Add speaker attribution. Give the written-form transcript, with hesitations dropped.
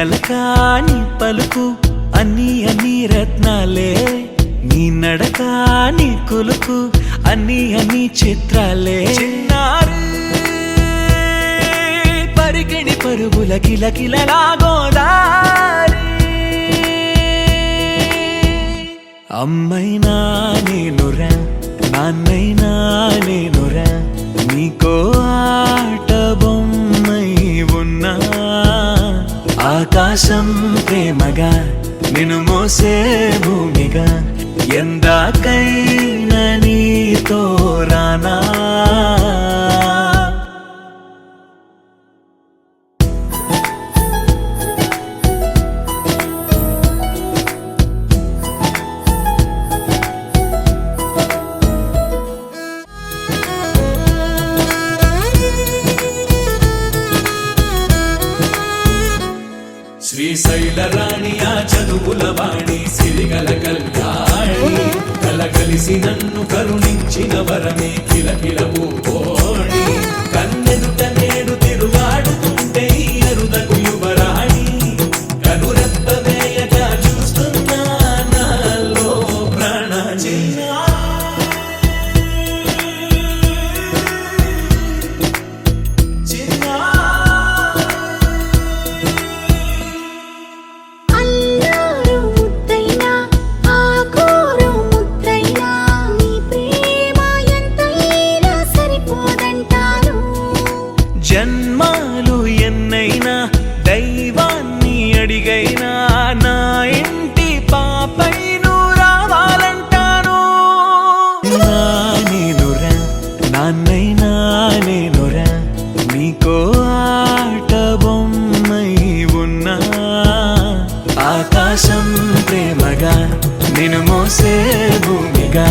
Speaker 1: నలకా నీ పలుకు అన్నీ అన్నీ రత్నాలే, నీ నడక నీ కులుకు అన్నీ అన్నీ చిత్రాలే. చిన్నారి పరికిణి పరుగుల కిలకిలలా గోదారి, అమ్మైనా నేనురా నాన్నైనా నేనురా, నీకో ఆట బొమ్మై ఉన్నా. ఆకాశం ప్రేమగా నిన్ను మోసే భూమిగా, ఎందాకైనా నీతో రానా.
Speaker 2: శ్రీశైల రాణి ఆ చదువుల వాణి, సిరిగల కళ్యాణి, కలగలిసి నన్ను కరుణించిన వరమే కిలకిల పూకోణి. కన్నెదుట నేడు తిరుగాడుతుంటే అరుదకు యువరాణి, కనురెప్ప వేయగా చూస్తున్నా నాలో ప్రాణ.
Speaker 1: జన్మాలు ఎన్నైనా దైవాన్ని అడిగైనా, నా ఇంటి పాపై నువ్వు రావాలంటాను. నేనురా నాన్నైనా నేనురా, నీకో ఆట బొమ్మై ఉన్నా. ఆకాశం ప్రేమగా నిన్ను మోసే భూమిగా,